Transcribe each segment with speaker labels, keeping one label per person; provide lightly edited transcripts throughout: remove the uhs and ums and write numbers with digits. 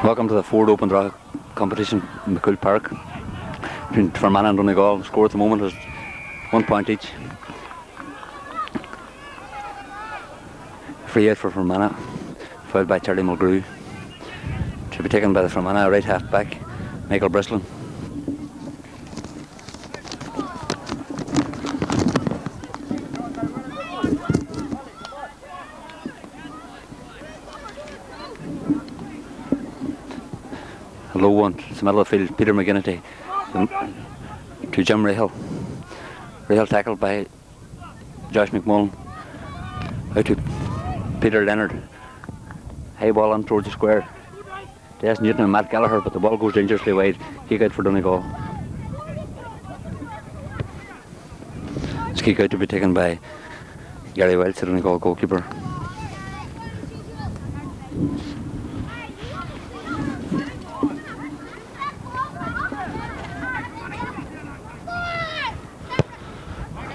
Speaker 1: Welcome to the Ford Open Draw competition in McCumhaill Park between Fermanagh and Donegal. The score at the moment is 1 point each. Free hit for Fermanagh, fouled by Charlie Mulgrew. To be taken by the Fermanagh right half back, Michael Breslin. A low one, it's the middle of the field, Peter McGinnity to Jim Rahal. Rahal tackled by Josh McMullen. Out to Peter Leonard. High ball on towards the square. Dessie Newton and Matt Gallagher, but the ball goes dangerously wide. Kick out for Donegal. This kick out to be taken by Gary Welch, the Donegal goalkeeper.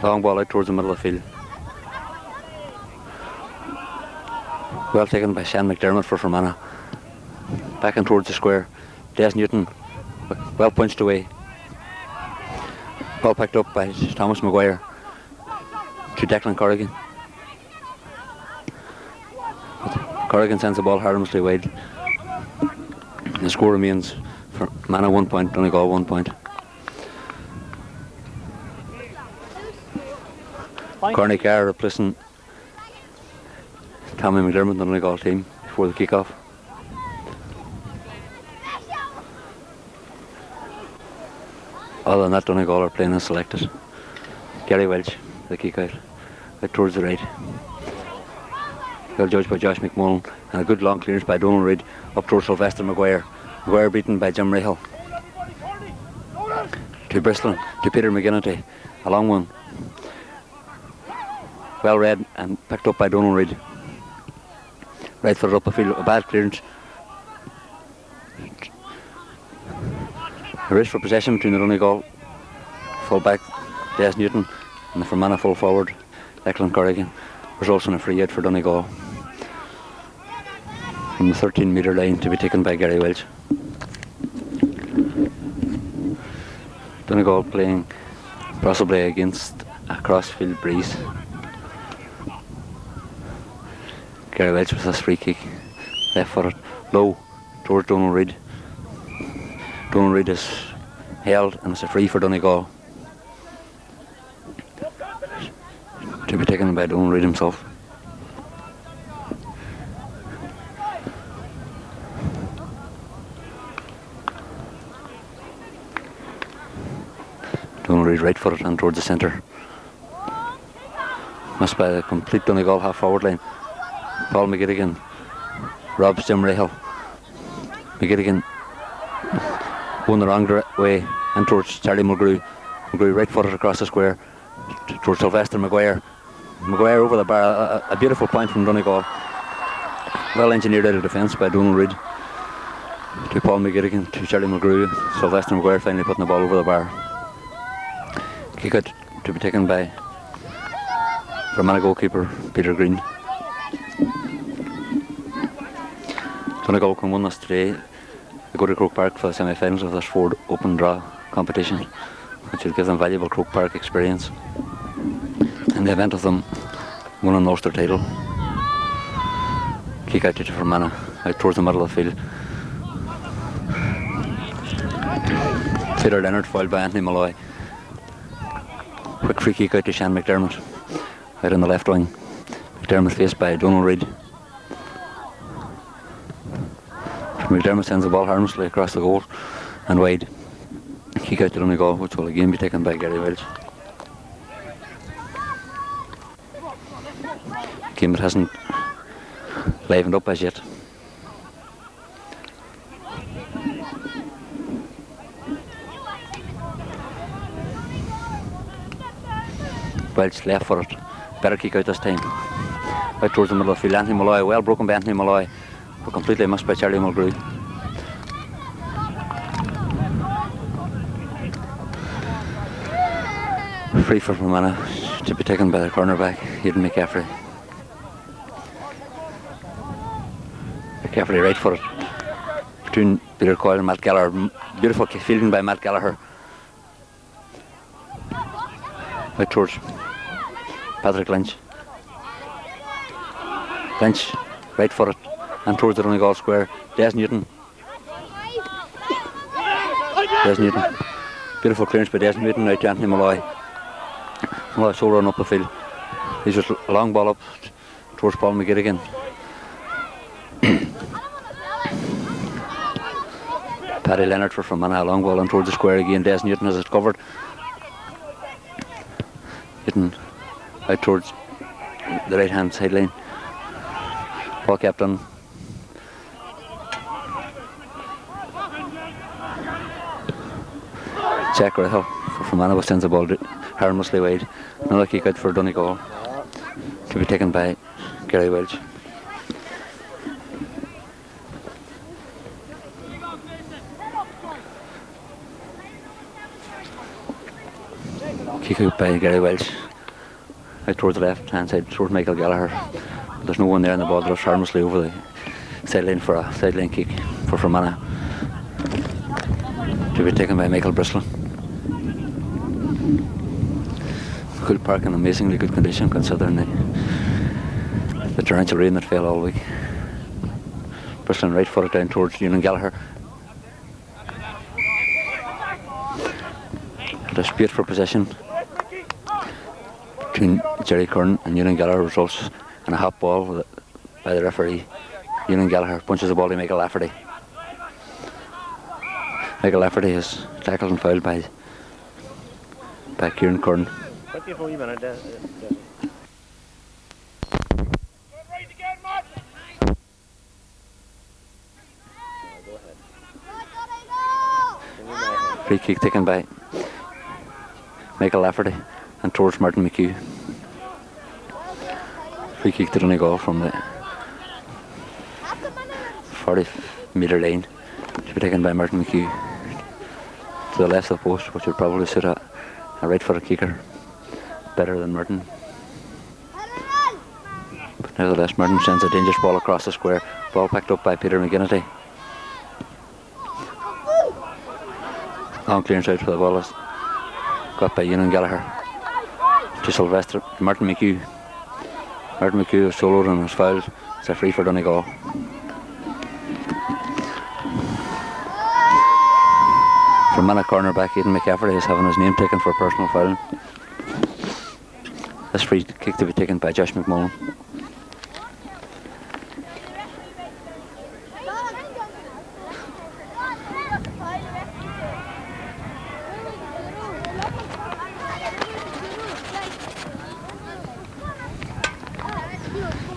Speaker 1: Long ball out towards the middle of the field. Well taken by Dessie Mc Dermott for Fermanagh. Back in towards the square. Dessie Newton, well punched away. Ball picked up by Thomas Maguire to Declan Corrigan. Corrigan sends the ball harmlessly wide. The score remains for Fermanagh 1 point, Donegal 1 point. Corny Carr replacing Tommy McDermott, the Donegal team, before the kick-off. Other than that, Donegal are playing as selected. Gary Welch, the kick-out, out towards the right. Well judged by Josh McMullen, and a good long clearance by Donald Reid up towards Sylvester Maguire. Maguire beaten by Jim Rahal. To Bristol, to Peter McGinnity, a long one. Well read and picked up by Donald Reid. Right footed up the field, a bad clearance. A race for possession between the Donegal full back Dessie Newton and the Fermanagh full forward Declan Corrigan. Results in a free hit for Donegal from the 13-metre line to be taken by Gary Welch. Donegal playing possibly against a crossfield breeze. Gary Welch with his free kick, left footed, low towards Donald Reid. Donald Reid is held and it's a free for Donegal. To be taken by Donald Reid himself. Donald Reid right footed and towards the centre. Missed by the complete Donegal half forward line. Paul McGettigan robs Jim Rahal. McGettigan going the wrong way and towards Charlie Mulgrew. Mulgrew right footed across the square towards Sylvester Maguire. Maguire over the bar, a beautiful point from Donegal. Well engineered out of defence by Donald Reid. To Paul McGettigan, to Charlie Mulgrew. Sylvester Maguire finally putting the ball over the bar. Kick out to be taken by Fermanagh goalkeeper Peter Green. Donegal can win this today. They go to Croke Park for the semi-finals of this Ford Open Draw competition, which will give them valuable Croke Park experience in the event of them winning the Ulster title. Kick out to Fermanagh, out towards the middle of the field. Peter Leonard fouled by Anthony Malloy. Quick free kick out to Dessie Mc Dermott, out on the left wing. McDermott faced by Donald Reid. McDermott sends the ball harmlessly across the goal and wide. Kick out to Donegal, which will again be taken by Gary Welch. Game that hasn't livened up as yet. Welch left for it. Better kick out this time. Out towards the middle of the field. Anthony Malloy, well broken by Anthony Malloy, but completely missed by Charlie Mulgrew. Free for Fermanagh to be taken by the cornerback, Aidan McCaffrey. Carefully right foot between Peter Coyle and Matt Gallagher. Beautiful fielding by Matt Gallagher. Right towards Patrick Lynch. Lynch, right footed, and towards the Donegal square. Des Newton. Des Newton. Beautiful clearance by Des Newton, right to Anthony Malloy. Malloy so run up the field. He's just a long ball up towards Paul McGilligan. Paddy Leonard for Fermanagh, a long ball and towards the square again. Des Newton has it covered. Newton out towards the right hand sideline. Paul Captain. Jack Rahal for Fermanagh sends the ball harmlessly wide. Another kick out for Donegal to be taken by Gary Welch. Kick out by Gary Welch out towards the left hand side towards Michael Gallagher. There's no one there, and the ball drops harmlessly over the sideline for a sideline kick for Fermanagh to be taken by Michael Bristol. McCumhaill Park in amazingly good condition considering the torrential rain that fell all week. Bristol right footed down towards Ewan Gallagher. A dispute for possession between Jerry Curran and Ewan Gallagher results in a hot ball by the referee. Ewan Gallagher punches the ball to Michael Lafferty. Michael Lafferty is tackled and fouled by Kieran Curran. Free kick taken by Michael Lafferty and towards Martin McHugh. Free kick to Donegal from the 40-metre line to be taken by Martin McHugh to the left of the post, which would probably suit a right-footed kicker better than Martin. But nevertheless, Martin sends a dangerous ball across the square. Ball picked up by Peter McGinnity. Long clearance out for the ball is got by Ewan Gallagher to Sylvester. Martin McHugh. Martin McHugh is soloed and is fouled. It's a free for Donegal. Fermanagh cornerback Aidan McCafferty is having his name taken for personal fouling. This free kick to be taken by Josh McMullen.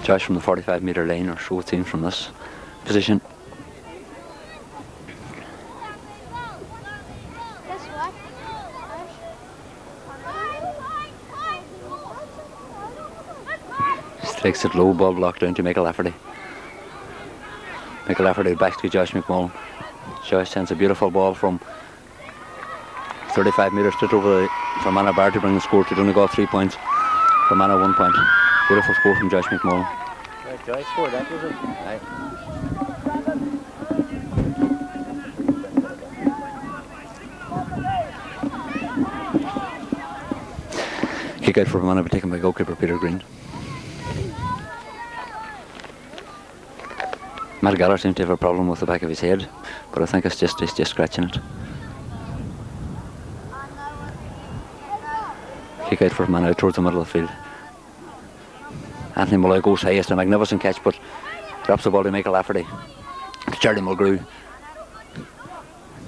Speaker 1: Josh from the 45-metre line, or so it seems from this position. Strikes it low, ball blocked down to Michael Lafferty. Michael Lafferty back to Josh McMullen. Josh sends a beautiful ball from 35 metres straight over the Fermanagh bar to bring the score to Donegal 3 points. Fermanagh 1 point. Beautiful score from Josh McMullen.
Speaker 2: Right, Josh scored that, was it? Aye.
Speaker 1: Kick out for Fermanagh, but taken by goalkeeper Peter Green. Matt Gallagher seems to have a problem with the back of his head, but I think he's just scratching it. Kick out for Fermanagh towards the middle of the field. Anthony Malloy goes highest, a magnificent catch, but drops the ball to Michael Lafferty. Charlie Mulgrew.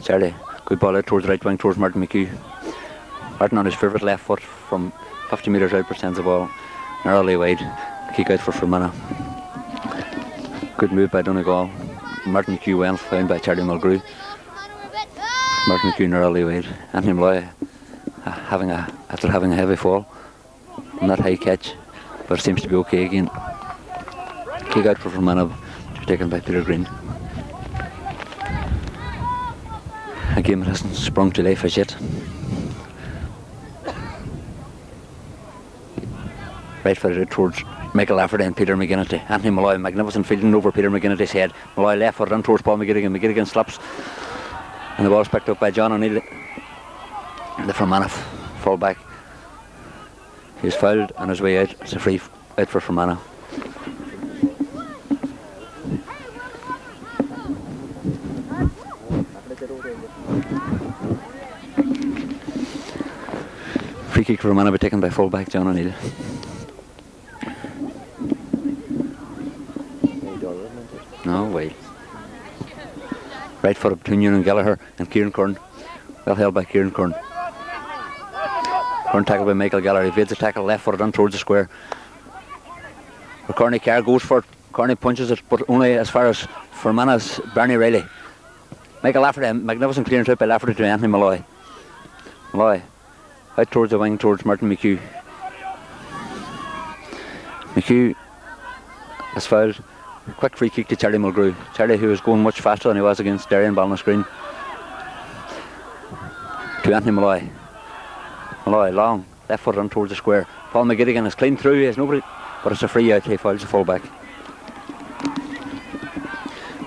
Speaker 1: Charlie, good ball out towards the right wing, towards Martin McHugh. Martin on his favourite left foot from 50 metres out, sends the ball narrowly wide. Kick out for Fermanagh. Good move by Donegal. Martin McHugh well found by Charlie Mulgrew. Martin McHugh narrowly wide. Anthony Malloy after having a heavy fall on that high catch, but it seems to be okay again. Kick out for Fermanagh to be taken by Peter Green. A game that hasn't sprung to life as yet. Right footed towards Michael Lafferty and Peter McGinnity. Anthony Malloy, magnificent fielding over Peter McGinnity's head. Malloy left foot in towards Paul McGilligan. McGilligan slips and the ball is picked up by John O'Neill, the Fermanagh full-back. He's fouled on his way out. It's a free out for Fermanagh. Free kick for Fermanagh be taken by full-back John O'Neill. No, wait. Right foot between Ewan Gallagher and Kieran Curran. Well held by Kieran Curran. Curran tackled by Michael Gallagher. Evades the tackle, left footed on towards the square. Where Corny Carr goes for it. Corny punches it, but only as far as Fermanagh's Barney Riley. Michael Lafferty, magnificent clearance out by Lafferty to Anthony Malloy. Malloy out towards the wing, towards Martin McHugh. McHugh is fouled. Quick free kick to Charlie Mulgrew. Charlie, who was going much faster than he was against Darian Ballinasgreen. To Anthony Malloy. Malloy long, left foot on towards the square. Paul McGilligan is clean through, he has nobody, but it's a free out. He fouls the full-back.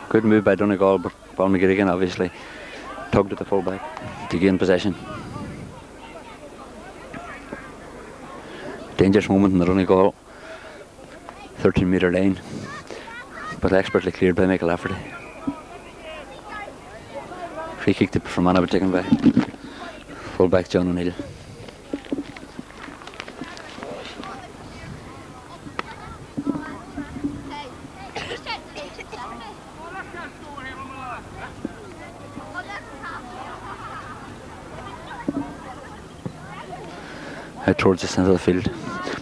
Speaker 1: Good move by Donegal, but Paul McGilligan obviously tugged at the full-back to gain possession. Dangerous moment in the Donegal 13-metre line, but expertly cleared by Michael Lafferty. Free kick to Fermanagh be taken by full-back John O'Neill. Out towards the centre of the field.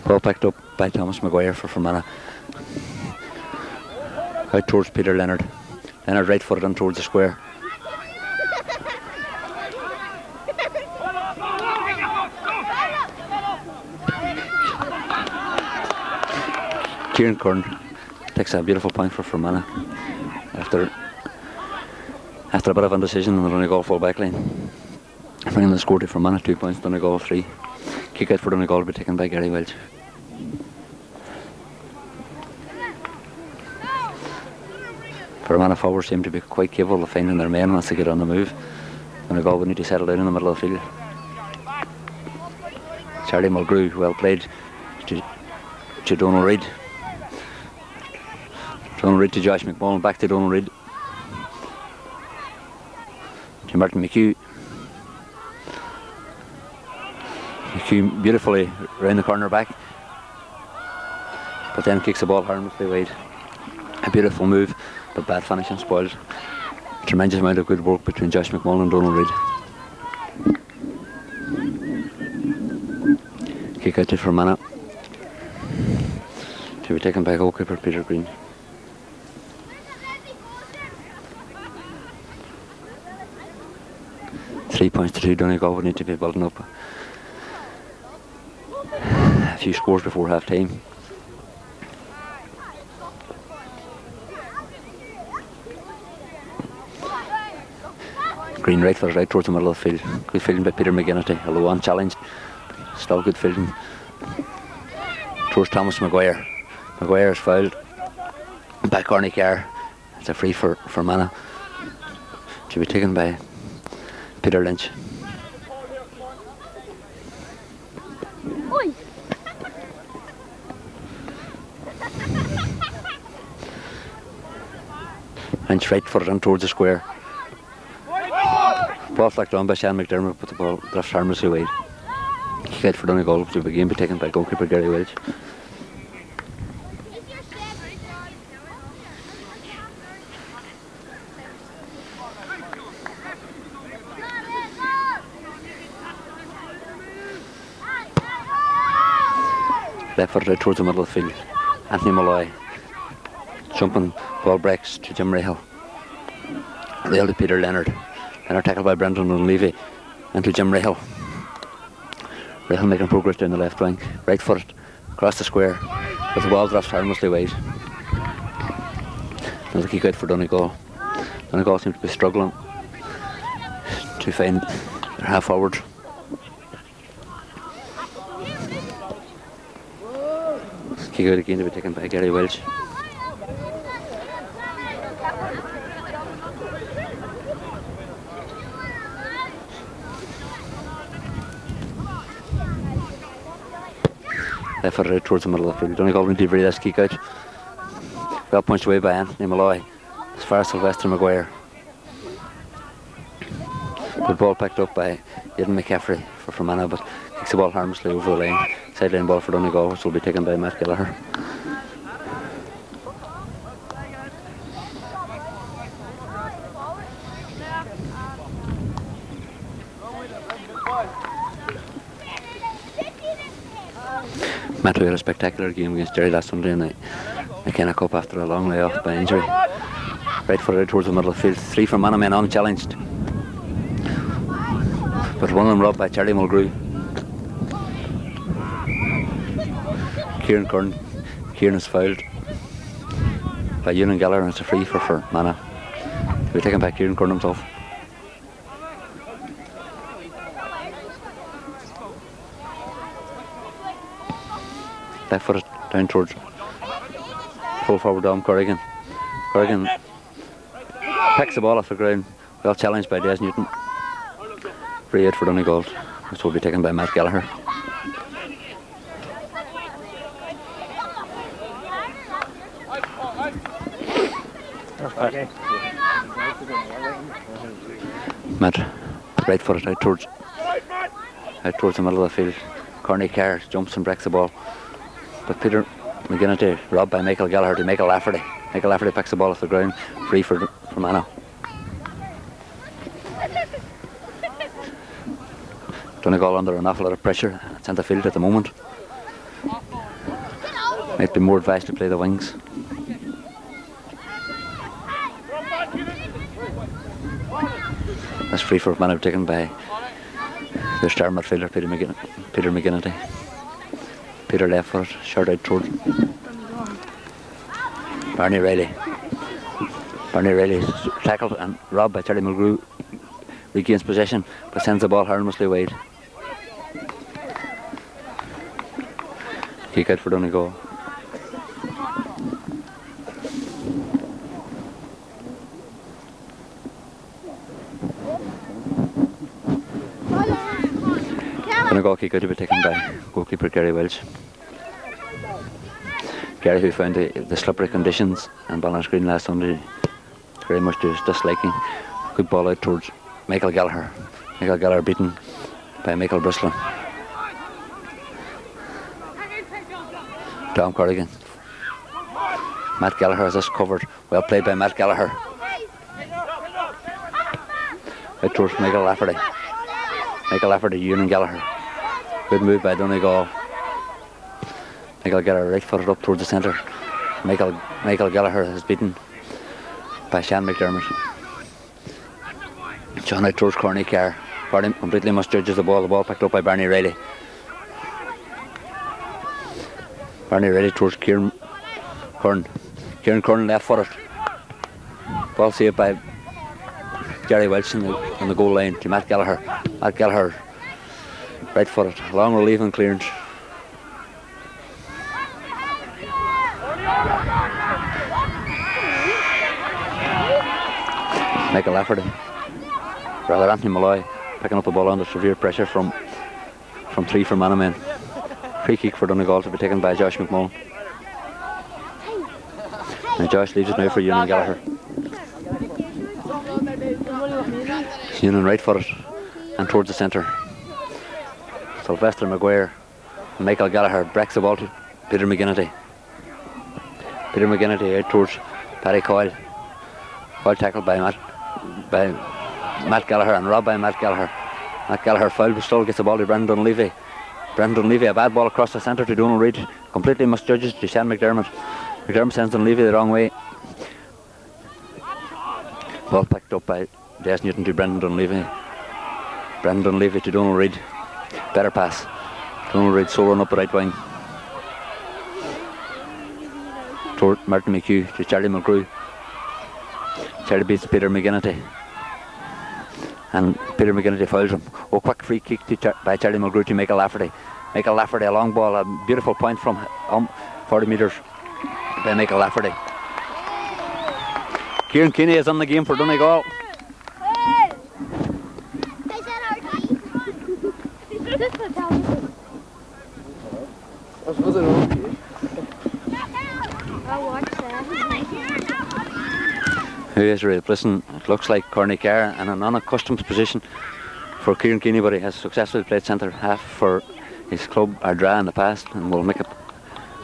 Speaker 1: Ball picked up by Thomas Maguire for Fermanagh. Out towards Peter Leonard. Leonard right footed on towards the square. Kieran Curran takes a beautiful point for Fermanagh after a bit of indecision on the Donegal full back line. Bringing the score to Fermanagh, 2 points, Donegal 3. Kick out for Donegal to be taken by Gary Welch. Fermanagh forwards seem to be quite capable of finding their men once they get on the move. Donegal would need to settle down in the middle of the field. Charlie Mulgrew, well played to Donald Reid. Donald Reid to Josh McMullen, back to Donald Reid. To Martin McHugh. McHugh beautifully round the corner back, but then kicks the ball harmlessly wide. A beautiful move, but bad finish and spoiled. Tremendous amount of good work between Josh McMullen and Donald Reid. Kick out to Fermanagh to be taken by goalkeeper Peter Green. Three points to 2. Donegal would need to be building up a few scores before half time. Green right foot right towards the middle of the field. Good fielding by Peter McGinnity, although unchallenged. Still good fielding. Towards Thomas Maguire. Maguire is fouled by Corny Carr. It's a free for Fermanagh to be taken by Peter Lynch. Lynch right footed on towards the square. Ball flacked on by Dessie Mc Dermott, but the ball drifts harmlessly wide. Kick out for Donegal to begin be taken by goalkeeper Gary Welch. Left foot right towards the middle of the field. Anthony Malloy. Jumping ball breaks to Jim Rahal. Rahal to Peter Leonard. Leonard tackled by Brendan O'Leary and to Jim Rahal. Rahal making progress down the left wing. Right foot across the square with the ball drifts harmlessly wide. Another kick out for Donegal. Donegal seem to be struggling to find their half forward. Kick out again to be taken by Gary Welch. Left foot out towards the middle of the field. Donegal went to very last kick out. Well punched away by Anthony Malloy. As far as Sylvester Maguire. The ball picked up by Aidan McCaffrey for Fermanagh, but kicks the ball harmlessly over the line. Sideline ball for Donegal, which will be taken by Matt Gallagher. Matt, we had a spectacular game against Derry last Sunday in the McCumhaill Cup after a long layoff by injury. Right foot out towards the middle of the field. 3 for Fermanagh men unchallenged. But one of them robbed by Charlie Mulgrew. Kieran is fouled by Ewan Gallagher, and it's a free for Fermanagh. We're taken by Kieran Kern himself. Left foot down towards full forward Dom Corrigan. Corrigan picks the ball off the ground. Well challenged by Des Newton. Free hit for Donegal, which will be taken by Matt Gallagher. Matt right footed out towards the middle of the field. Corny Carr jumps and breaks the ball, but Peter McGinnity robbed by Michael Gallagher to Michael Lafferty. Michael Lafferty picks the ball off the ground, free for Fermanagh. Donegal under an awful lot of pressure at centre field at the moment. Might be more advised to play the wings. That's free for Fermanagh, taken by the star midfielder Peter McGinnity. Peter left foot, short out towards Barney Riley. Barney Riley is tackled and robbed by Charlie Mulgrew. Regains possession but sends the ball harmlessly wide. Kick out for Donegal. Donegal kick out to be taken by goalkeeper Gary Welch. Gary, who found the slippery conditions and Balance Green last Sunday very much to his disliking. Good ball out towards Michael Gallagher. Michael Gallagher beaten by Michael Brislin. Dom Corrigan. Matt Gallagher has this covered. Well played by Matt Gallagher. Out towards Michael Lafferty. Michael Lafferty, Ewan Gallagher. Good move by Donegal. Michael Gallagher right footed up towards the centre. Michael Gallagher is beaten by Dessie Mc Dermott. John out towards Corny Carr. Barney completely misjudges the ball. The ball picked up by Barney Riley. Barney Riley towards Kieran Kern. Kieran Kern left footed. Ball saved by Gary Welch on the goal line to Matt Gallagher. Matt Gallagher right footed. Long relieving clearance. Michael Lafferty, rather Anthony Malloy, picking up the ball under severe pressure from 3 Fermanagh men. Free kick for Donegal to be taken by Josh McMullen. And Josh leaves it now for Ewan Gallagher. Ewan right footed and towards the centre. Sylvester Maguire and Michael Gallagher breaks the ball to Peter McGinnity. Peter McGinnity out towards Paddy Coyle. Coyle tackled by Matt Gallagher and robbed by Matt Gallagher. Matt Gallagher fouled but still gets the ball to Brendan Dunleavy. Brendan Dunleavy, a bad ball across the centre to Donal Reid. Completely misjudges Dessie Mc Dermott. McDermott sends Dunleavy the wrong way. Ball picked up by Des Newton to Brendan Dunleavy. Brendan Dunleavy to Donal Reid. Better pass. Donal Reid so run up the right wing. Toward Martin McHugh to Charlie Mulgrew. Charlie beats Peter McGinnity. And Peter McGinnity fouls him. Oh, quick free kick by Charlie Mulgrew to Michael Lafferty. Michael Lafferty, a long ball, a beautiful point from 40 metres by Michael Lafferty. Kieran Keeney is on the game for Donegal. Who is replacing, it looks like Corny Carr, in an unaccustomed position for Kieran Keeney, but he has successfully played centre half for his club Ardra in the past and will make it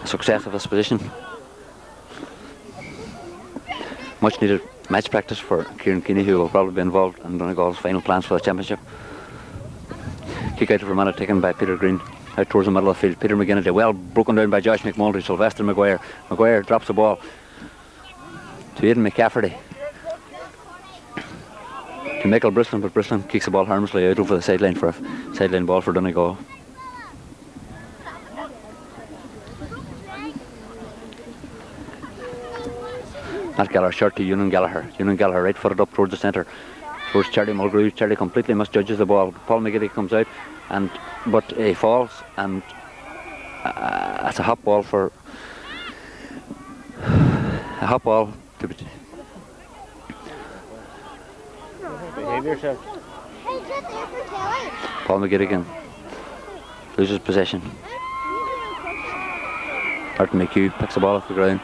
Speaker 1: a success of this position. Much needed match practice for Kieran Keeney, who will probably be involved in Donegal's final plans for the championship. Kick out to Fermanagh, taken by Peter Green out towards the middle of the field. Peter McGinnity, well broken down by Josh McMullen to Sylvester Maguire. Maguire drops the ball to Aidan McCafferty to Michael Brislin, but Brislin kicks the ball harmlessly out over the sideline for a sideline ball for Donegal. Matt Gallagher short to Ewan Gallagher. Ewan Gallagher right footed up towards the centre, towards Charlie Mulgrew. Charlie completely misjudges the ball. Paul McGinnity comes out, but he falls, and it's a hot ball for to be.
Speaker 2: Behave yourself.
Speaker 1: Paul McGinnity loses possession. Martin McHugh picks the ball off the ground.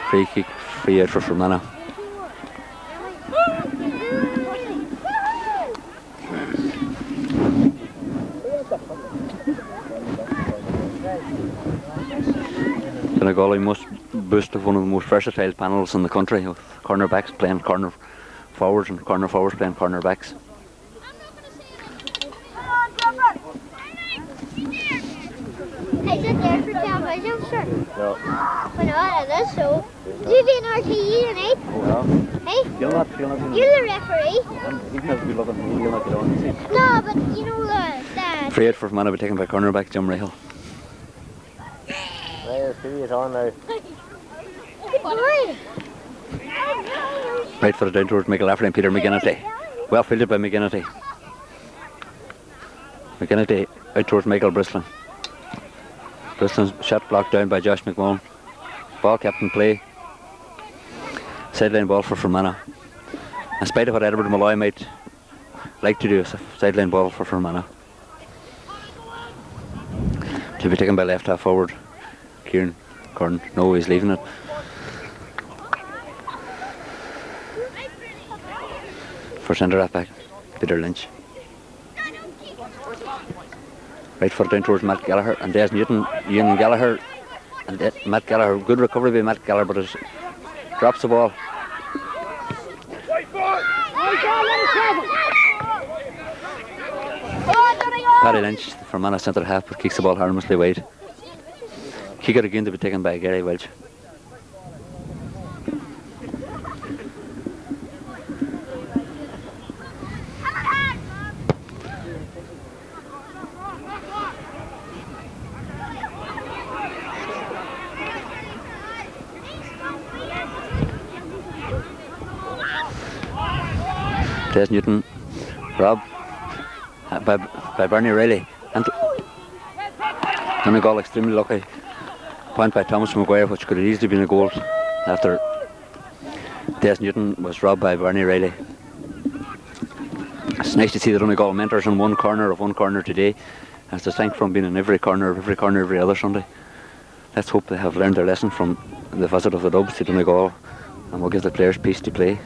Speaker 1: Free kick, free out for Fermanagh. Donegal must boast of one of the most versatile panels in the country, with cornerbacks playing corner forwards and corner forwards playing cornerbacks.
Speaker 3: Is it there for television, sir?
Speaker 2: No.
Speaker 3: Why not? It is so. You be an RTE tonight?
Speaker 2: No.
Speaker 3: Hey?
Speaker 2: You'll not
Speaker 3: You're the referee.
Speaker 2: He can have to be looking at me, you'll not get on and see.
Speaker 3: No, but you know the...
Speaker 1: Free out for Fermanagh, be taken by cornerback Jim Rahal.
Speaker 2: There, see it on now.
Speaker 3: Good boy.
Speaker 1: Right footed down towards Michael Lafferty and Peter McGinnity. Well fielded by McGinnity. McGinnity out towards Michael Brislin. Brislin's shot blocked down by Josh McMullen. Ball kept in play. Sideline ball for Fermanagh. In spite of what Edward Malloy might like to do, it's a sideline ball for Fermanagh. To be taken by left half forward Kieran Curran. No, he's leaving it. For centre half back Peter Lynch. Right foot down towards Matt Gallagher and Des Newton, Ian Gallagher and Matt Gallagher. Good recovery by Matt Gallagher, but drops the ball. Paddy Lynch from Fermanagh centre half, but kicks the ball harmlessly wide. Kick it again to be taken by Gary Welch. Des Newton, Rob by Bernie Riley, and Donegal extremely lucky. Point by Thomas Maguire, which could have easily been a goal after Des Newton was robbed by Bernie Riley. It's nice to see the Donegal mentors in one corner today, as distinct from being in every corner every other Sunday. Let's hope they have learned their lesson from the visit of the Dubs to Donegal, and will give the players peace to play.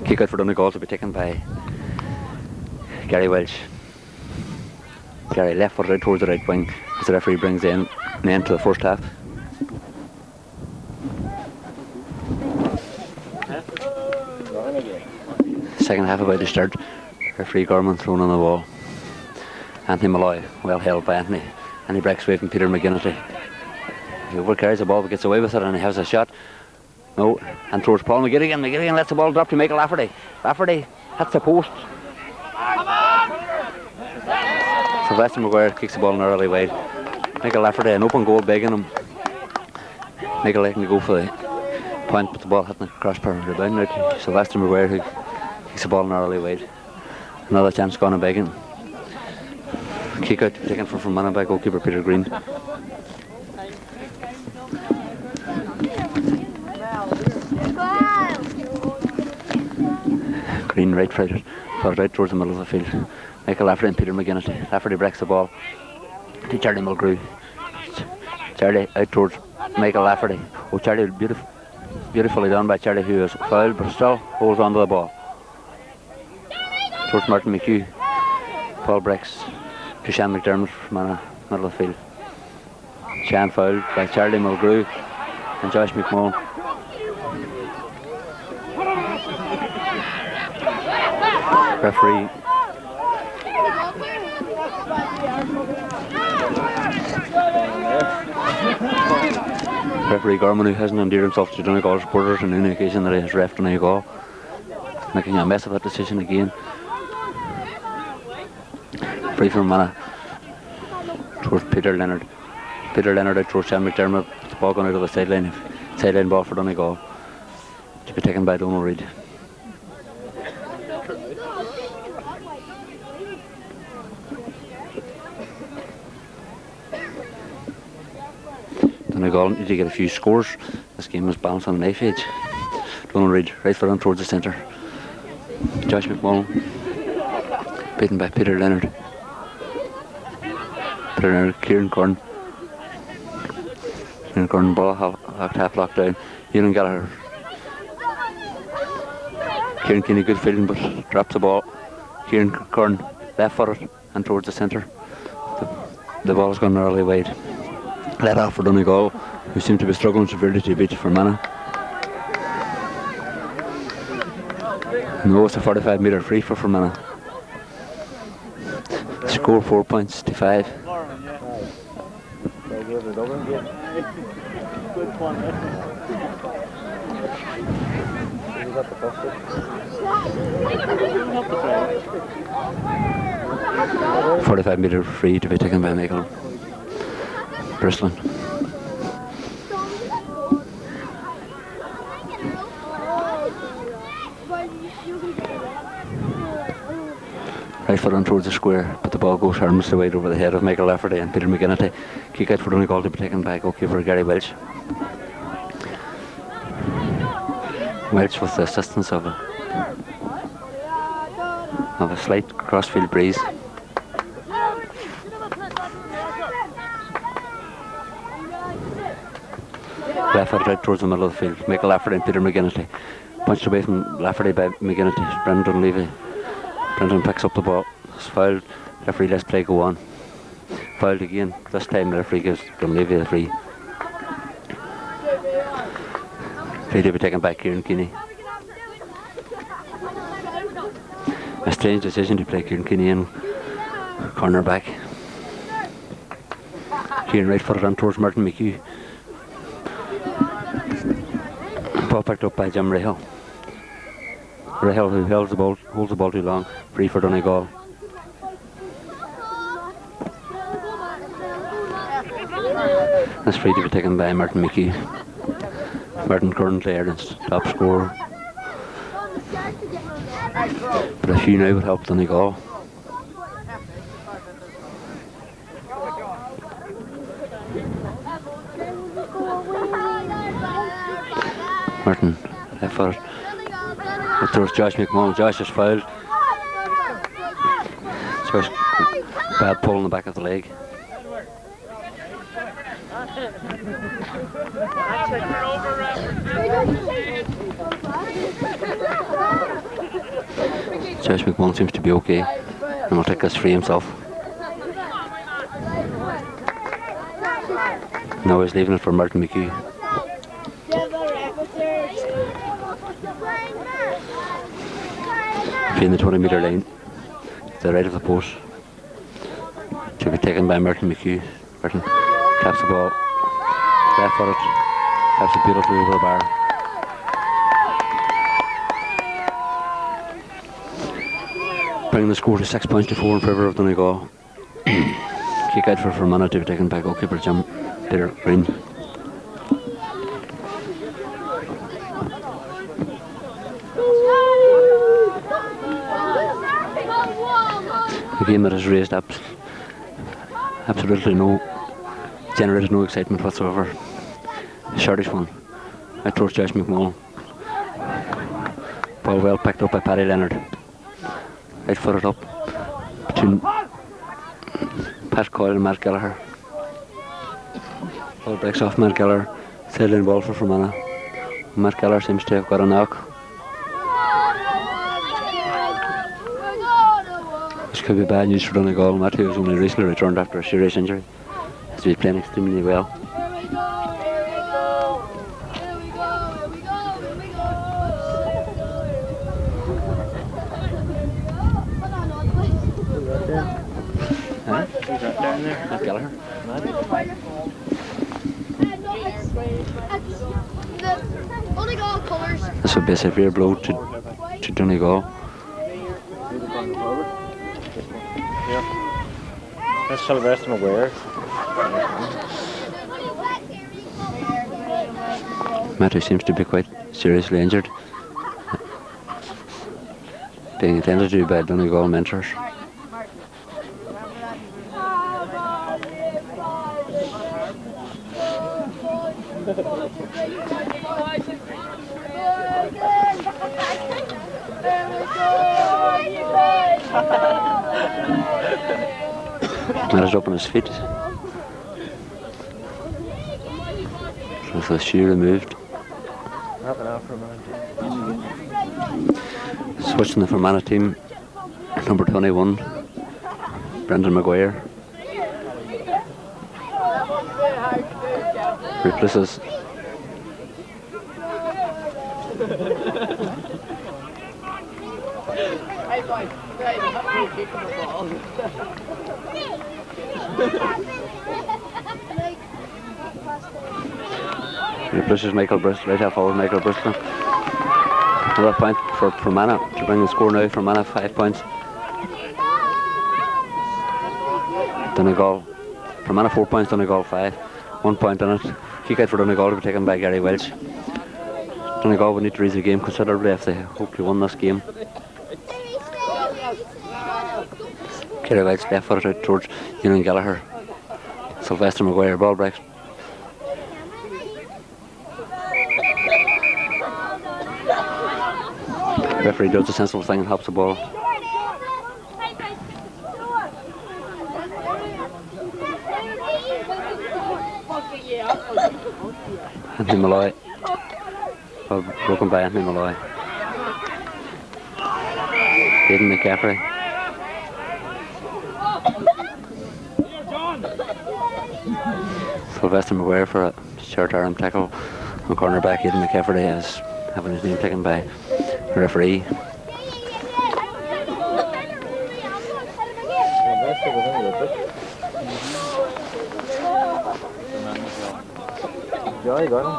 Speaker 1: Kick out for Donegal to be taken by Gary Welch. Gary left foot out towards the right wing as the referee brings in an end to the first half. Second half about to start. Referee Gorman thrown on the wall. Anthony Malloy, well held by Anthony, and he breaks away from Peter McGinnity. He over carries the ball but gets away with it, and he has a shot. No, and towards Paul McGinnity. McGinnity lets the ball drop to Michael Lafferty. Lafferty hits the post. Sylvester Maguire kicks the ball narrowly wide. Michael Lafferty, an open goal begging him. Michael letting to go for the point, but the ball hitting the crossbar and rebound out to Sylvester Maguire, who kicks the ball narrowly wide. Another chance gone and begging. Kick out taken from Fermanagh by goalkeeper Peter Green. Green right footed, put it out towards the middle of the field. Michael Lafferty and Peter McGinnis. Lafferty breaks the ball to Charlie Mulgrew. Charlie out towards Michael Lafferty. Oh, Charlie, beautifully done by Charlie, who is fouled but still holds on to the ball. Towards Martin McHugh. Ball breaks to Dessie Mc Dermott from the middle of the field. Shan fouled by Charlie Mulgrew and Josh McMullen. Referee Gorman, who hasn't endeared himself to Donegal supporters on any occasion that he has ref Donegal, making a mess of that decision again. Free from Fermanagh towards Peter Leonard. Peter Leonard out towards Dessie Mc Dermott. The ball going out of the sideline. Sideline ball for Donegal to be taken by Donal Reid. Donegal need to get a few scores. This game is balanced on a knife edge. Donal Reid right foot on towards the centre. Josh McMullen beaten by Peter Leonard. Peter Leonard, Kieran Curran. Kieran Curran ball half locked down. Ewan Gallagher. Kieran Keeney good fielding but drops the ball. Kieran Curran left footed and towards the centre. The ball has gone narrowly wide. Let off for Donegal, who seem to be struggling severely to beat Fermanagh. No, it's a 45-metre free for Fermanagh. Score 4 points to 5.
Speaker 2: Good one.
Speaker 1: 45-metre free to be taken by Michael Brislin. Right foot on towards the square, but the ball goes harmlessly wide over the head of Michael Lafferty and Peter McGinnis. Kick out for Donegal to be taken by goalkeeper Gary Welch. Welch with the assistance of a slight crossfield breeze. Left foot right towards the middle of the field. Michael Lafferty and Peter McGinnis. Punched away from Lafferty by McGinnis. Brendan Levy. Brendan picks up the ball. It's fouled. Referee lets play go on. Fouled again. This time the referee gives Dunlevy the free. Free to be taken by Kieran Keeney. A strange decision to play Kieran Keeney in corner back. Kieran right footed on towards Martin McHugh. Ball picked up by Jim Rahal. Rahal, who holds the ball too long. Free for Donegal. That's free to be taken by Martin McHugh. Martin currently Ireland's top scorer. But a few now would help Donegal. Martin left foot. It throws Josh McMullen. Josh is fouled. Josh, bad pull in the back of the leg. Josh McMullen seems to be okay and will take this free himself. Now he's leaving it for Martin McHugh. In the 20-metre line, to the right of the post, to be taken by Martin McHugh. Martin taps the ball, left footed, taps it beautifully over the bar. Bringing the score to 6 points to 4 in favour of Donegal. Kick out for Fermanagh to be taken by goalkeeper Peter Green. A game that has raised generated no excitement whatsoever. A shortish one. Out towards Josh McMullen. Ball well picked up by Paddy Leonard. Right footed up between Pat Coyle and Matt Gallagher. Ball breaks off Matt Gallagher. Sideline ball for Fermanagh. Matt Gallagher seems to have got a knock. This could be bad news for Donegal. Matthew has only recently returned after a serious injury. He's been playing extremely well. Matt Gallagher. This would be a severe blow to Donegal.
Speaker 2: That's Sylvester McGuire.
Speaker 1: Matthew seems to be quite seriously injured, being attended to by Donegal mentors. Matt is up on his feet with the shoe removed. Switching the Fermanagh team, number 21, Brendan Maguire. Replaces Michael Bristol, right half forward Michael Bristol. Another point for Fermanagh to bring the score now. Fermanagh 5 points. Donegal, Fermanagh 4 points, Donegal 5. 1 point on it. Kick out for Donegal to be taken by Gary Welch. Donegal would need to raise the game considerably if they hope to win this game. Kerry Welch left footed out towards Ewan Gallagher. Sylvester McGuire, ball breaks. Referee does the sensible thing and helps the ball. Anthony Malloy. Ball broken by Anthony Malloy. Aidan McCaffrey. Sylvester McGuire for a short arm tackle on cornerback. Aidan McCaffrey is having his name taken by the referee.
Speaker 2: Yeah, you got him.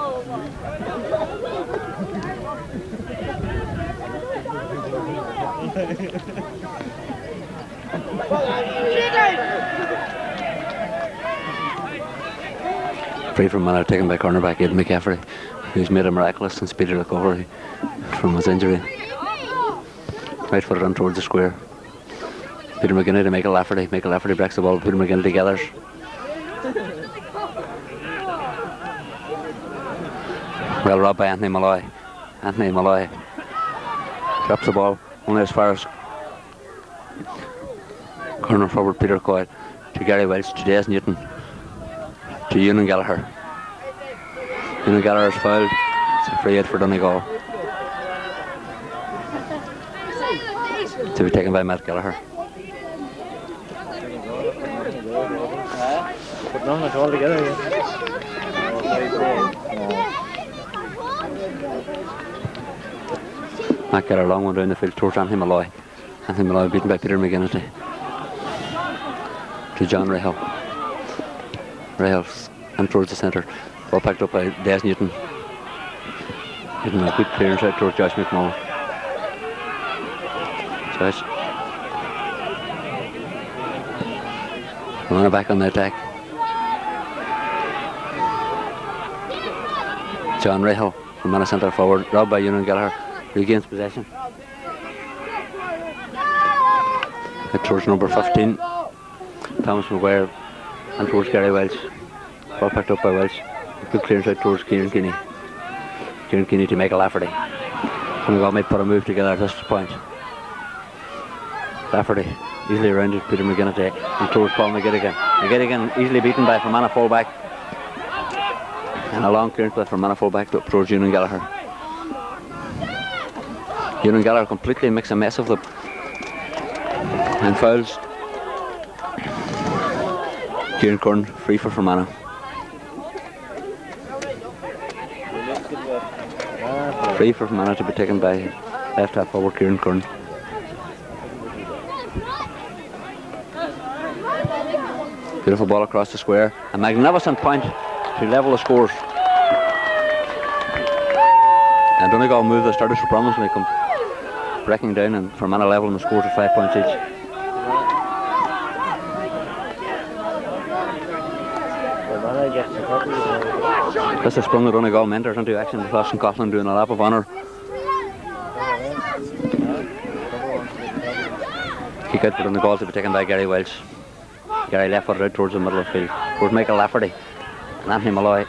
Speaker 1: Free from Fermanagh taken by cornerback Aidan McCaffrey, who's made a miraculous and speedy recovery from his injury. Right footed on towards the square. Peter McGinney to Michael Lafferty. Michael Lafferty breaks the ball. Peter McGinney to Gathers. Well robbed by Anthony Malloy. Anthony Malloy drops the ball only as far as corner forward Peter Coyle to Gary Welch to Des Newton to Ewan Gallagher. Ewan Gallagher is fouled. It's a free hit for Donegal. To be taken by Matt Gallagher.
Speaker 2: Put none at all together.
Speaker 1: Matt Gallagher long one down the field towards Anthony Malloy. Anthony Malloy beaten by Peter McGinney to John Rahal. Rahal and towards the centre. Ball picked up by Des Newton. Getting a good clearance out towards Josh McMullen. Josh. Fermanagh back on the attack. John Rahal, Fermanagh centre forward, robbed by Ewan Gallagher, regains possession. Out towards number 15, Thomas McGuire, and towards Gary Welch. Ball picked up by Welch. Good clearance out towards Kieran Keeney. Kieran Keeney to Michael Lafferty. Donegal might put a move together at this point. Lafferty easily rounded Peter McGinnity and towards Paul McGettigan. McGettigan easily beaten by Fermanagh fullback. And a long clearance by Fermanagh fullback towards Ewan Gallagher. Ewan Gallagher completely makes a mess of them. And fouls. Kieran Curran free for Fermanagh. Free for Fermanagh to be taken by left half forward Kieran Curran. Beautiful ball across the square. A magnificent point to level the scores. And Donegal move the starters for promise when they come breaking down, and Fermanagh level in the scores of 5 points each. This has sprung the Donegal mentors into action with Austin Coughlin doing a lap of honour. Kick out for Donegal to be taken by Gary Welch. Gary left footed out towards the middle of the field. Towards Michael Lafferty and Anthony Malloy.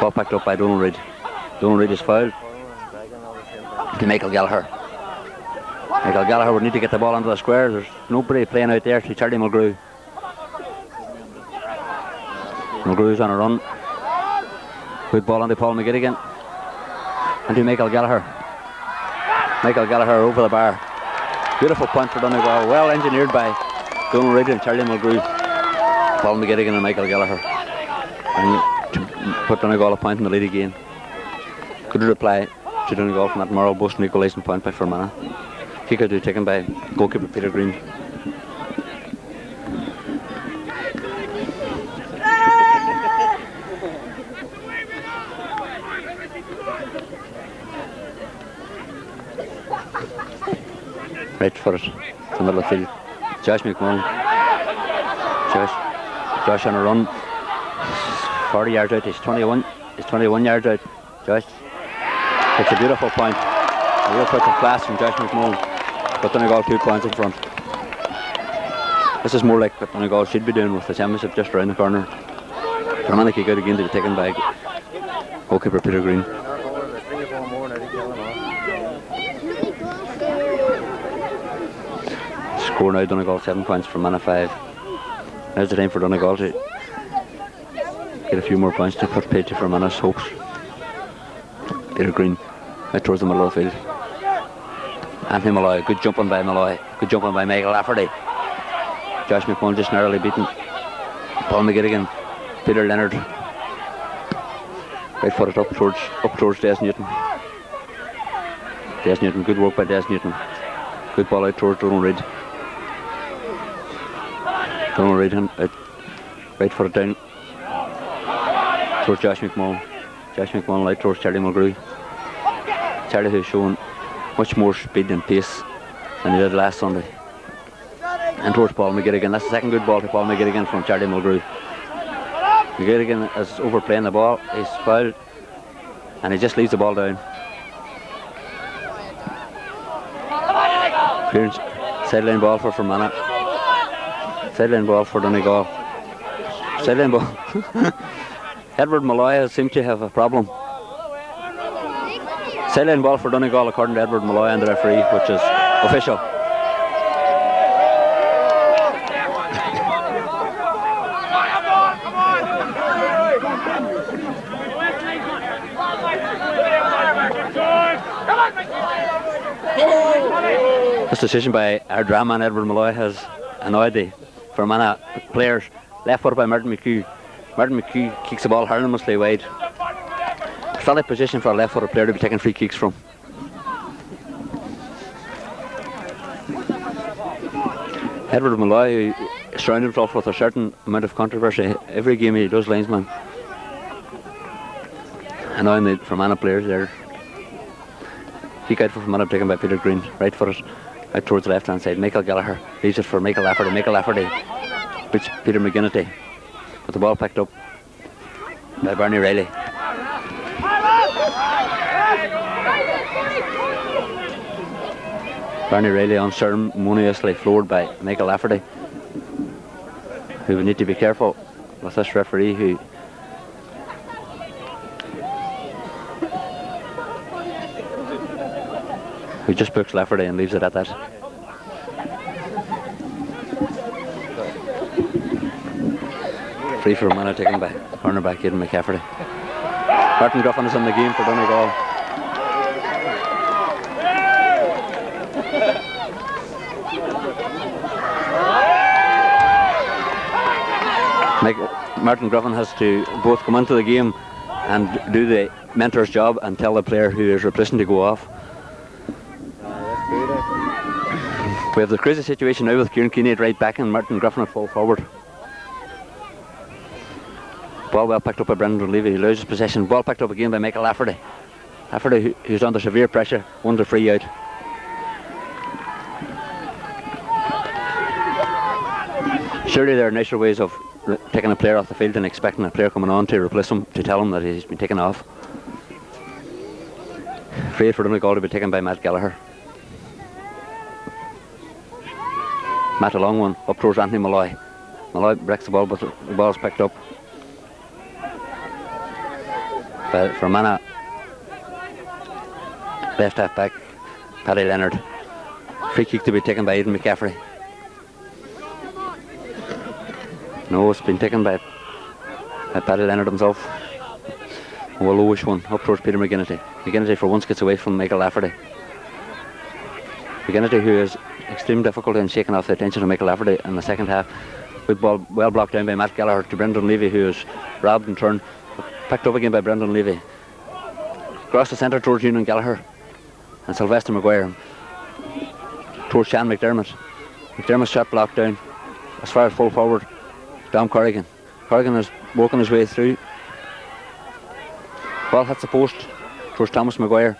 Speaker 1: Ball picked up by Donald Reid. Donald Reid is fouled to Michael Gallagher. Michael Gallagher would need to get the ball onto the square. There's nobody playing out there to Charlie Mulgrew. Mulgrew's on a run. Good ball onto Paul McGettigan. And to Michael Gallagher. Michael Gallagher over the bar. Beautiful point for Donegal. Well engineered by Donald Reid and Charlie Mulgrew. Paul McGettigan and Michael Gallagher. And to put Donegal a point in the lead again. Good reply to Donegal from that moral Boston equalising point by Fermanagh. Kick out to be taken by goalkeeper Peter Green. Right for it, the middle of the field. Josh McMullen. Josh on a run. 40 yards out. He's 21 yards out. Josh. It's a beautiful point. A real touch of class from Josh McMullen. But Donegal 2 points in front. This is more like what Donegal should be doing with the championship just around the corner. Fermanagh kick out again to be taken by goalkeeper Peter Green. Score now Donegal 7 points, Fermanagh 5. Now's the time for Donegal to get a few more points to put paid to Fermanagh's hopes. Peter Green out towards the middle of the field. Anthony Malloy, good jumping by Malloy. Good jumping by Michael Lafferty. Josh McMullen just narrowly beaten. Paul McGettigan, Peter Leonard. Right footed up towards Des Newton. Des Newton, good work by Des Newton. Good ball out towards Donald Reid. Donald Reid out, right footed down towards Josh McMullen. Josh McMullen out towards Charlie Mulgrew. Charlie who's shown much more speed and pace than he did last Sunday. And towards Paul McGettigan. That's the second good ball to Paul McGettigan from Charlie Mulgrew. McGettigan is overplaying the ball. He's fouled and he just leaves the ball down. Clearance, sideline ball for Fermanagh. Sideline ball for Donegal. Sideline ball. Edward Malloy seems to have a problem. Sideline ball for Donegal according to Edward Malloy and the referee, which is official. This decision by our drama and Edward Malloy has annoyed the Fermanagh players. Left footed by Martin McHugh. Martin McHugh kicks the ball harmlessly wide. Solid position for a left footed player to be taking free kicks from. Edward Malloy surrounded himself with a certain amount of controversy every game he does linesman. Annoying the Fermanagh players there. Kick out for Fermanagh taken by Peter Green. Right footed out towards the left hand side. Michael Gallagher leaves it for Michael Lafferty. Michael Lafferty beats Peter McGinnity. But the ball picked up by Bernie Riley. Bernie Riley unceremoniously floored by Michael Lafferty, who would need to be careful with this referee who who just books Lafferty and leaves it at that. Free for Fermanagh taken by cornerback Aidan McCafferty. Martin Gruffin is in the game for Donegal. Martin Gruffin has to both come into the game and do the mentor's job and tell the player who is replacing to go off. We have the crazy situation now with Kieran Keeney at right back and Martin Gruffin at full forward. Ball well picked up by Brendan Levy, who loses possession. Ball picked up again by Michael Lafferty. Lafferty, who's under severe pressure, won the free out. Surely there are nicer ways of taking a player off the field and expecting a player coming on to replace him, to tell him that he's been taken off. Free for Donegal to be taken by Matt Gallagher. Matt a long one, up towards Anthony Malloy. Malloy breaks the ball, but the ball's picked up by Fermanagh. Left half back, Paddy Leonard. Free kick to be taken by Aidan McCafferty. No, it's been taken by Paddy Leonard himself. A Laois one, up towards Peter McGinnity. McGinnity for once gets away from Michael Lafferty. McGinnity, who is extreme difficulty in shaking off the attention of Michael Lafferty in the second half. Good ball, well blocked down by Matt Gallagher to Brendan Levy, who is robbed and turned. Picked up again by Brendan Levy. Across the centre towards Ewan Gallagher. And Sylvester Maguire. Towards Sean McDermott. McDermott's shot blocked down. As far as full forward. Dom Corrigan. Corrigan has working his way through. Ball hits the post towards Thomas Maguire.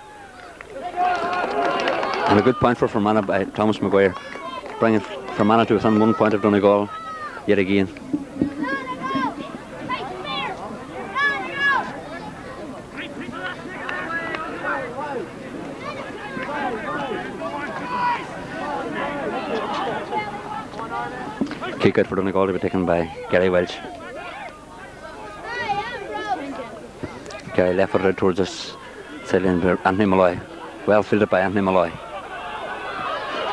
Speaker 1: And a good point for Fermanagh by Thomas Maguire, bringing Fermanagh to within 1 point of Donegal yet again. Kick out for Donegal to be taken by Gary Welch. Gary left it out towards us, sideline for Anthony Malloy. Well fielded by Anthony Malloy.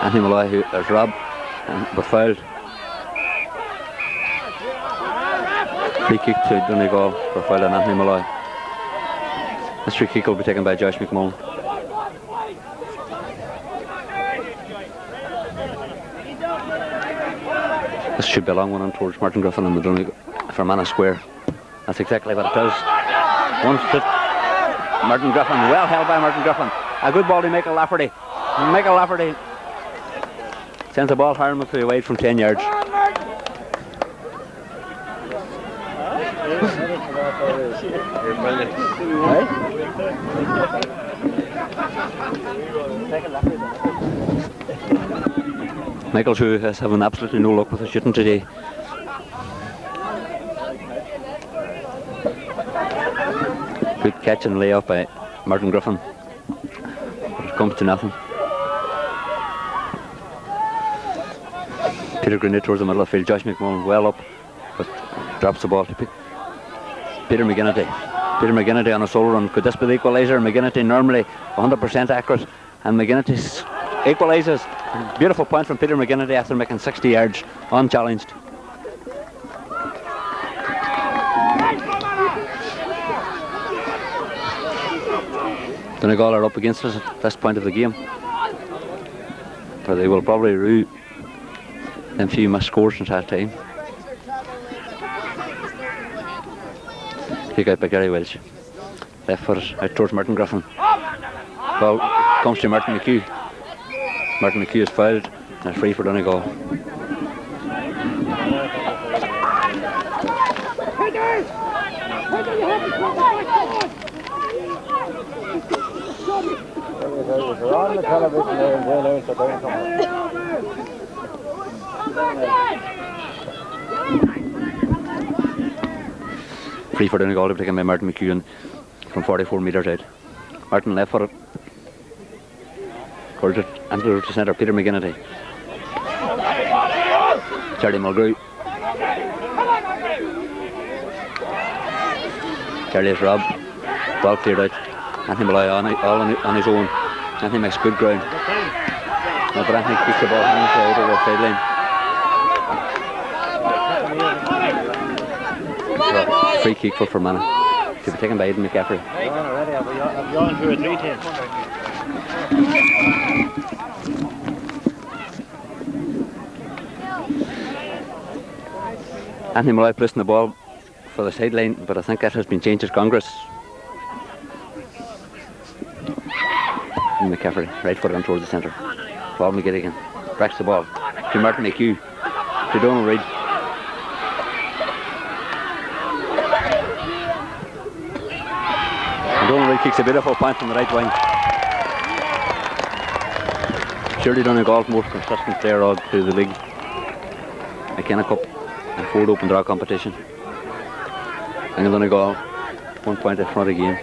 Speaker 1: Anthony Malloy, who is robbed but fouled. Free kick to Donegal for foul on Anthony Malloy. This free kick will be taken by Josh McMullen. This should be a long one on towards Martin Gruffin and the Fermanagh square. That's exactly what it does. One split. Martin Gruffin, well held by Martin Gruffin. A good ball to Michael Lafferty. And Michael Lafferty sends the ball harmlessly away from 10 yards. Michael Shue has having absolutely no luck with the shooting today. Good catch and layoff by Martin Gruffin. But it comes to nothing. Peter Grenade towards the middle of the field. Josh McMullen well up, but drops the ball to Peter McGinnity. Peter McGinnity on a solo run. Could this be the equaliser? McGinnity normally 100% accurate, and McGinnity equalises. Beautiful point from Peter McGinnity after making 60 yards unchallenged. Donegal are up against us at this point of the game, where they will probably rue them few missed scores since half time. Kick out by Gary Welch. Left foot out towards Martin Gruffin. Ball comes to Martin McHugh. Martin McHugh is fouled and free for Donegal.
Speaker 2: On the television there and they'll announce they're going.
Speaker 1: Free for Donegal to be taken by Martin McHugh from 44 metres out. Martin left footed. Curled it into the centre, Peter McGinnity. Charlie Mulgrew. Charlie is robbed. Ball cleared out. Anthony Malloy all on his own. Anthony makes good ground. No, but Anthony kicks the ball out over the sideline. So, free kick for Fermanagh. To be taken by Aidan McCaffrey.
Speaker 2: I've gone through a 3-10.
Speaker 1: Anthony Malloy placing the ball for the sideline, but I think that has been changed at Congress. And McCaffrey, right foot on towards the centre. Paul McGilligan breaks the ball to Martin McHugh, to Donald Reid. And Donald Reid kicks a beautiful point from the right wing. Surely Donegal's most consistent player all through the league. McKenna Cup and Ford Open Draw competition. And Donegal 1 point in front again.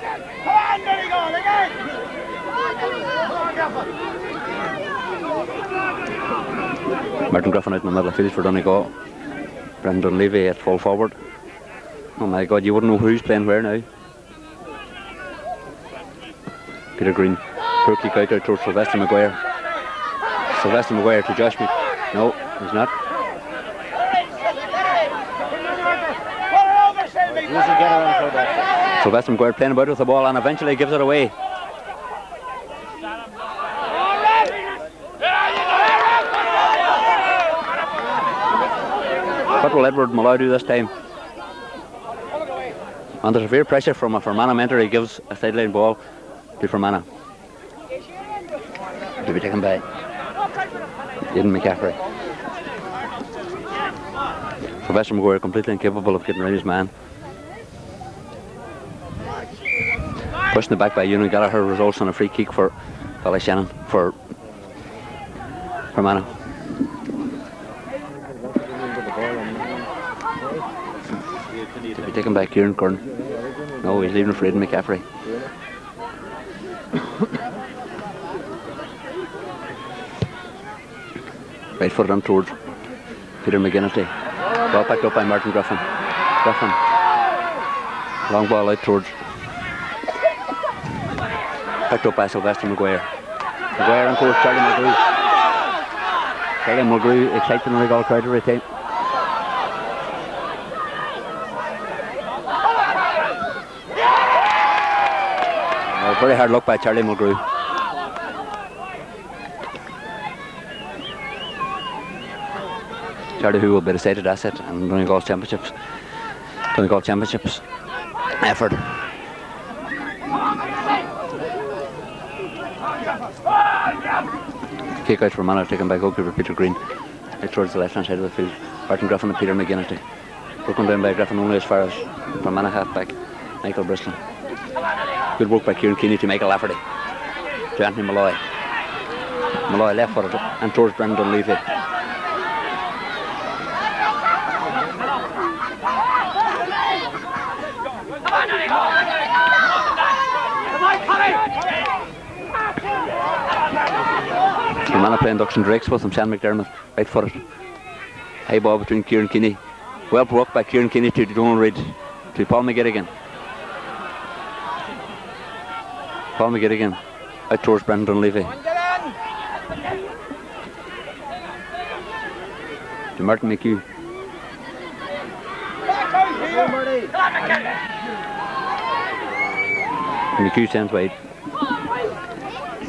Speaker 1: Martin Griffin out in the middle of the field for Donegal. Brendan Levy at full forward. Oh my God, you wouldn't know who's playing where now. Peter Green, poor kick out towards Sylvester Maguire. Sylvester Maguire to Josh No, he's not. Sylvester Maguire playing about with the ball and eventually gives it away. What will Edward Malloy do this time? And there's severe pressure from a Fermanagh mentor. He gives a sideline ball to Fermanagh. To be taken by Aidan McCaffrey. Sylvester Maguire completely incapable of getting rid of his man. Pushing it back by Ewan Gallagher results in a free kick for Ballyshhannon for Fermanagh. To be taken by Kieran Curran. No, he's leaving for Aidan McCaffrey. Right foot on towards Peter McGinnity. Ball picked up by Martin Griffin. Griffin. Long ball out towards. Picked up by Sylvester Maguire. Maguire on course, Charlie Mulgrew. Charlie Mulgrew exciting the Donegal crowd every time. Very hard luck by Charlie Mulgrew. Charlie, who will be a decided asset in Donegal Championships effort. Kick out for Fermanagh, taken by goalkeeper Peter Green. Right towards the left hand side of the field. Martin Griffin and Peter McGinnity. Broken down by Griffin only as far as Fermanagh half-back Michael Bristol. Good work by Kieran Keeney to Michael Lafferty. To Anthony Malloy. Malloy left footed and towards Brendan Levy. Fermanagh playing ducks and drakes with him. Dessie Mc Dermott, right footed. High ball between Kieran Keeney. Well worked by Kieran Keeney to Donald Reid. To Paul McGilligan. Paul McGilligan out towards Brendan Levy. To Martin McHugh. McHugh sends wide.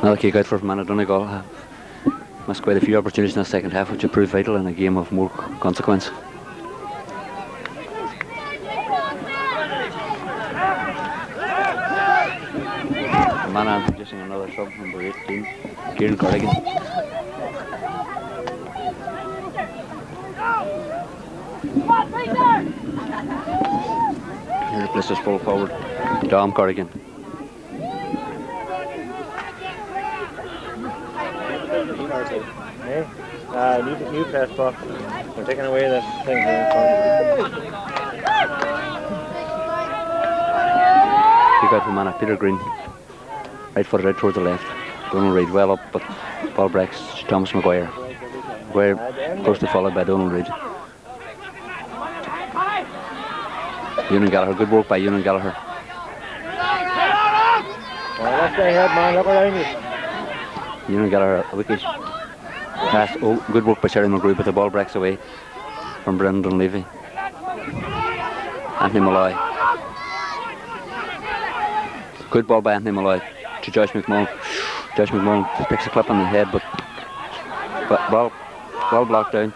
Speaker 1: Another kick out for Fermanagh. Donegal missed quite a few opportunities in the second half, which have proved vital in a game of more consequence. Fermanagh introducing another sub, number 18, Kieran Corrigan. He replaces full forward Dom Corrigan.
Speaker 2: New press box. We're taking away that thing here in front.
Speaker 1: Kick out from Fermanagh, Peter Green. Right footed out towards the left. Donald Reid well up, but ball breaks to Thomas Maguire. Maguire closely followed by Donald Reid. Ewan Gallagher, good work by Ewan Gallagher.
Speaker 2: Let's stay ahead, man. Look around you.
Speaker 1: You don't get a wicket. Pass. Oh, good work by Sherry McGrew, but the ball breaks away from Brendan Levy. Anthony Malloy. Good ball by Anthony Malloy to Josh McMullen. Josh McMullen picks a clip on the head, but ball blocked down.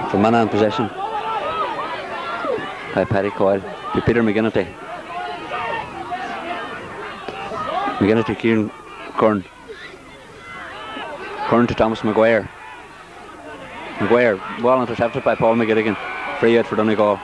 Speaker 1: Fermanagh in possession by Paddy Coyle to Peter McGinnity. McGinnity, Kieran Kern. Kern to Thomas Maguire. Maguire, ball intercepted by Paul McGilligan. Free out for Donegal.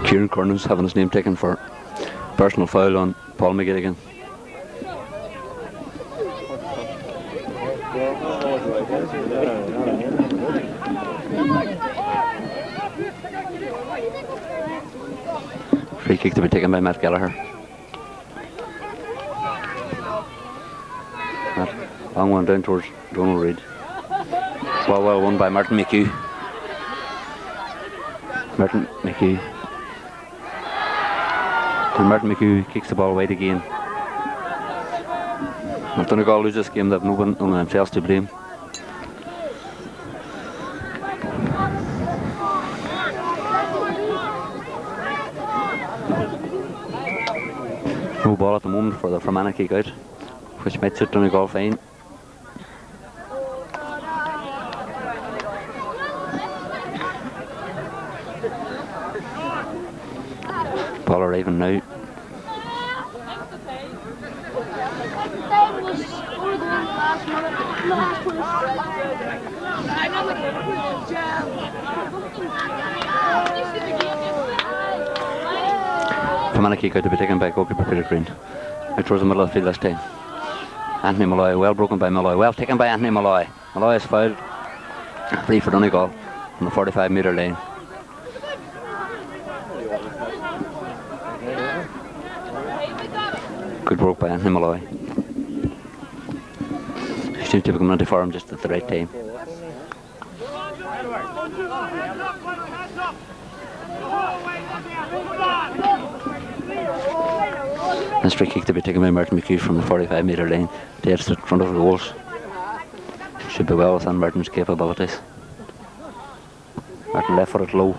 Speaker 1: Kieran Kernan's having his name taken for personal foul on Paul McGilligan. Free kick to be taken by Matt Gallagher. Long one down towards Donald Reid. Well won by Martin McHugh. And Martin McHugh kicks the ball wide again. If Donegal lose this game, they have no one on themselves to blame. No ball at the moment for the Fermanagh kick out, which might suit Donegal fine. Ball arriving now. Fermanagh kick out to be taken by goalkeeper Peter Green. Out towards the middle of the field this time. Anthony Malloy, well broken by Malloy. Well taken by Anthony Malloy. Malloy is fouled. Free for Donegal on the 45-metre line. Good work by Anthony Malloy. He seems to be coming into form just at the right time. This free kick to be taken by Martin McHugh from the 45-metre line. Dead in front of the goals. Should be well within Martin's capabilities. Martin left for it low.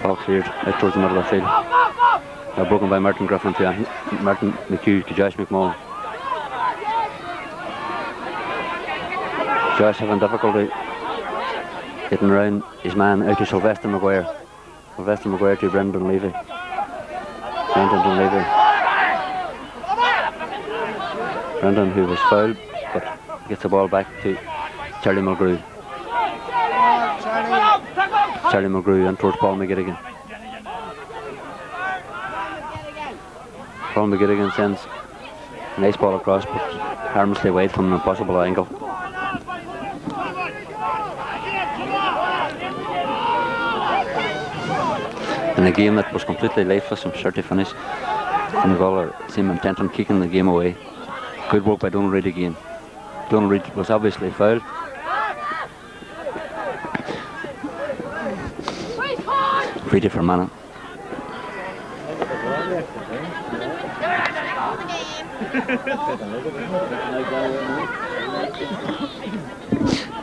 Speaker 1: Ball cleared out towards the middle of the field. Now broken by Martin Griffin to Martin McHugh to Josh McMullen. Josh having difficulty getting around his man out to Sylvester Maguire. Sylvester Maguire to Brendan Levy. Brendan, who was fouled, but gets the ball back to Charlie McGrew. Charlie McGrew and towards Paul McGilligan. Paul McGilligan sends a nice ball across, but harmlessly wide from an impossible angle. In a game that was completely lifeless from start to finish, Donegal seemed intent on kicking the game away. Good work by Donald Reid again. Donald Reid was obviously fouled. Free to Fermanagh.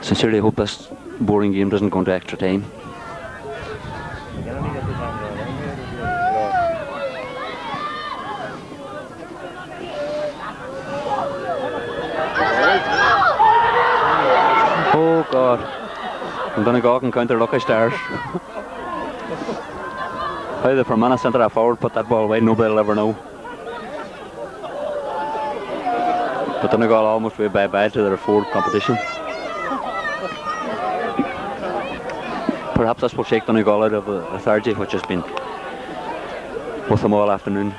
Speaker 1: Sincerely hope this boring game doesn't go into extra time. Oh God. And Donegal can counter lucky stars. How the Fermanagh centre half forward put that ball away, nobody will ever know. But Donegal almost way bye-bye to their fourth competition. Perhaps this will shake Donegal out of a lethargy which has been with them all afternoon.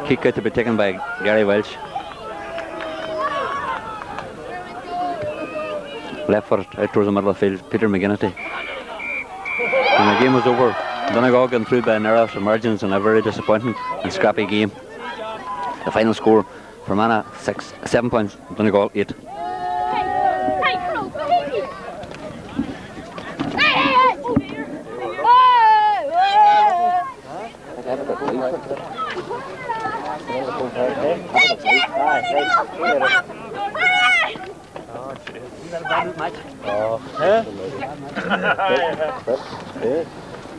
Speaker 1: Kick out to be taken by Gary Welch. Left foot out towards the middle of the field, Peter McGinnity. And the game was over. Donegal getting through by narrow margins in a very disappointing and scrappy game. The final score, Fermanagh 7 points, Donegal 8.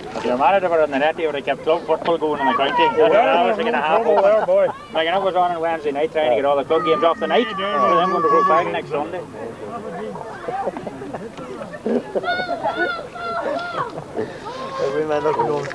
Speaker 2: If your manager were on the net, you would have kept club football going in the county. That's like a half over. Like, I know it goes on Wednesday night trying to get all the club games off the night. So then going to Croke Park next Sunday.
Speaker 4: Every man up and going to